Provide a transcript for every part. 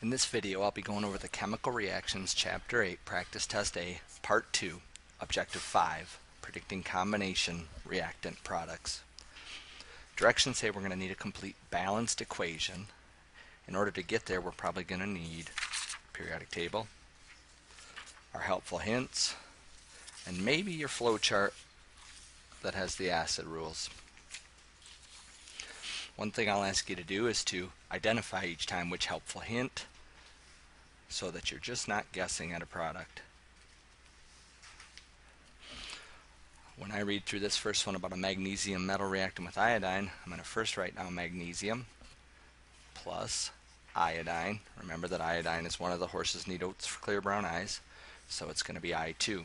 In this video, I'll be going over the Chemical Reactions Chapter 8, Practice Test A, Part 2, Objective 5, Predicting Combination Reactant Products. Directions say we're going to need a complete balanced equation. In order to get there, we're probably going to need a periodic table, our helpful hints, and maybe your flow chart that has the acid rules. One thing I'll ask you to do is to identify each time which helpful hint so that you're just not guessing at a product. When I read through this first one about a magnesium metal reacting with iodine, I'm going to first write down magnesium plus iodine. Remember that iodine is one of the horse's neat oats for clear brown eyes, so it's going to be I2.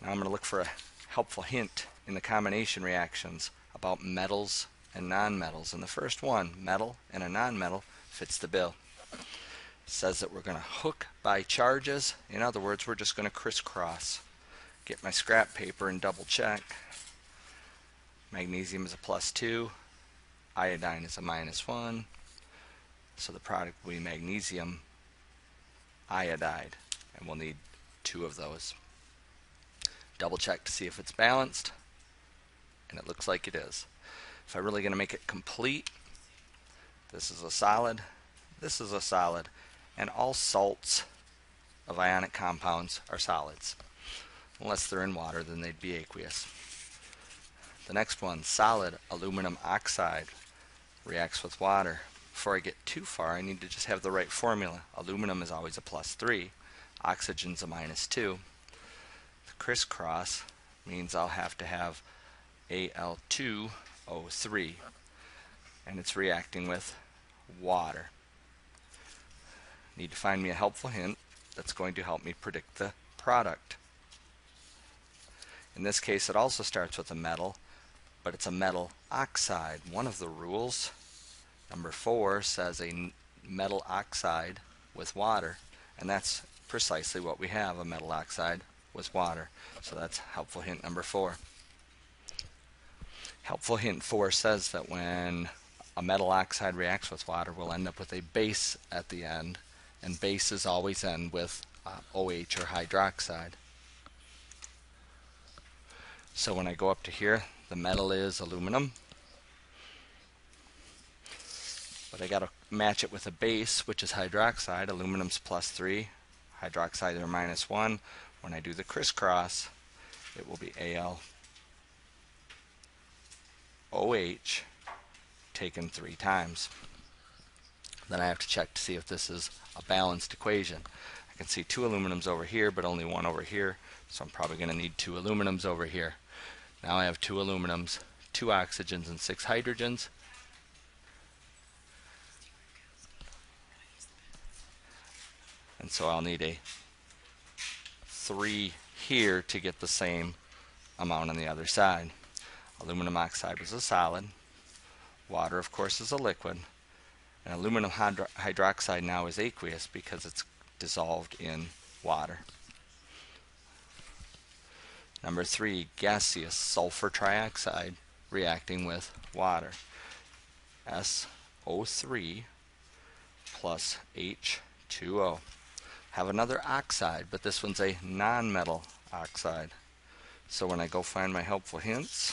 Now I'm going to look for a helpful hint in the combination reactions about metals and nonmetals. And the first one, metal and a nonmetal, fits the bill. It says that we're going to hook by charges. In other words, we're just going to crisscross. Get my scrap paper and double check. Magnesium is a +2, iodine is a -1, so the product will be magnesium iodide, and we'll need 2 of those. Double check to see if it's balanced, and it looks like it is. If I'm really going to make it complete, this is a solid, this is a solid, and all salts of ionic compounds are solids. Unless they're in water, then they'd be aqueous. The next one, solid aluminum oxide, reacts with water. Before I get too far, I need to just have the right formula. Aluminum is always a +3, oxygen's a -2. The crisscross means I'll have to have Al2O3, and it's reacting with water. Need to find me a helpful hint that's going to help me predict the product. In this case, it also starts with a metal, but it's a metal oxide. One of the rules, number 4, says a metal oxide with water, and that's precisely what we have, a metal oxide with water. So that's helpful hint number 4. Helpful hint 4 says that when a metal oxide reacts with water, we'll end up with a base at the end, and bases always end with OH or hydroxide. So when I go up to here, the metal is aluminum, but I got to match it with a base, which is hydroxide. Aluminum's +3, hydroxide are -1. When I do the crisscross, it will be AlOH taken 3 times. Then I have to check to see if this is a balanced equation. I can see 2 aluminums over here, but only 1 over here, so I'm probably going to need 2 aluminums over here. Now I have 2 aluminums, 2 oxygens, and 6 hydrogens. And so I'll need a 3 here to get the same amount on the other side. Aluminum oxide was a solid. Water, of course, is a liquid. And aluminum hydroxide now is aqueous because it's dissolved in water. Number 3, gaseous sulfur trioxide reacting with water. SO3 plus H2O. Have another oxide, but this one's a non-metal oxide. So when I go find my helpful hints,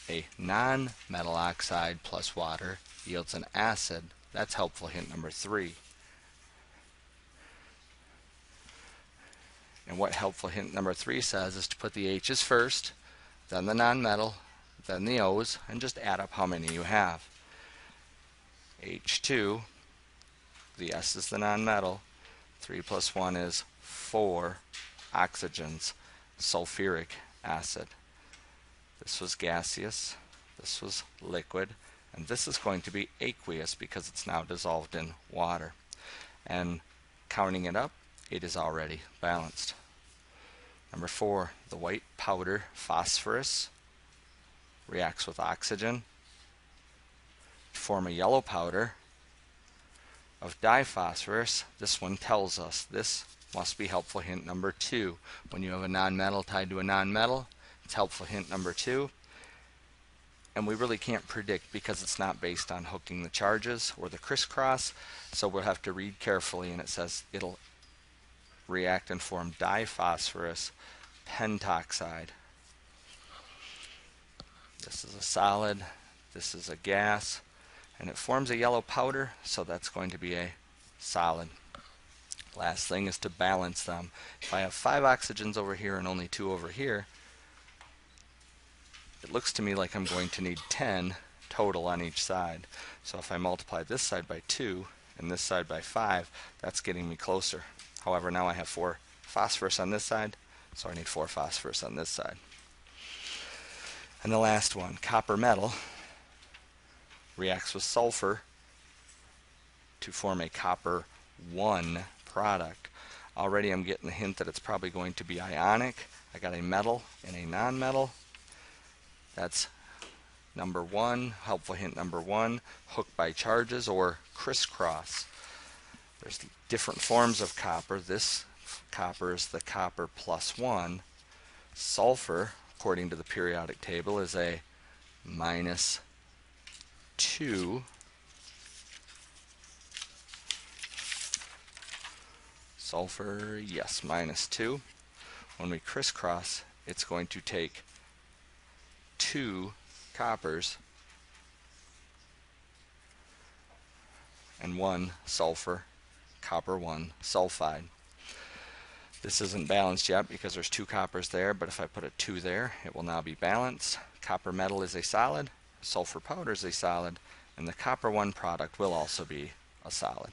a non-metal oxide plus water yields an acid. That's helpful hint number 3. And what helpful hint number 3 says is to put the H's first, then the non-metal, then the O's, and just add up how many you have. H2, the S is the non-metal, 3 plus 1 is 4 oxygens, sulfuric acid. This was gaseous, this was liquid, and this is going to be aqueous because it's now dissolved in water. And counting it up, it is already balanced. Number 4, the white powder phosphorus reacts with oxygen to form a yellow powder of diphosphorus. This one tells us this must be helpful hint number 2. When you have a nonmetal tied to a nonmetal, it's helpful hint number 2. and we really can't predict because it's not based on hooking the charges or the crisscross, so we'll have to read carefully, and it says it'll react and form diphosphorus pentoxide. This is a solid, this is a gas, and it forms a yellow powder, so that's going to be a solid. Last thing is to balance them. If I have 5 oxygens over here and only 2 over here, it looks to me like I'm going to need 10 total on each side. So if I multiply this side by 2 and this side by 5, that's getting me closer. However, now I have 4 phosphorus on this side, so I need 4 phosphorus on this side. And the last one, copper metal, reacts with sulfur to form a copper 1 product. Already I'm getting the hint that it's probably going to be ionic. I got a metal and a non-metal. That's number 1, helpful hint number 1, hooked by charges or crisscross. There's different forms of copper. This copper is the copper +1. Sulfur, according to the periodic table, is a -2. Sulfur, yes, -2. When we crisscross, it's going to take 2 coppers and 1 sulfur, copper 1 sulfide. This isn't balanced yet because there's 2 coppers there, but if I put a 2 there, it will now be balanced. Copper metal is a solid, sulfur powder is a solid, and the copper 1 product will also be a solid.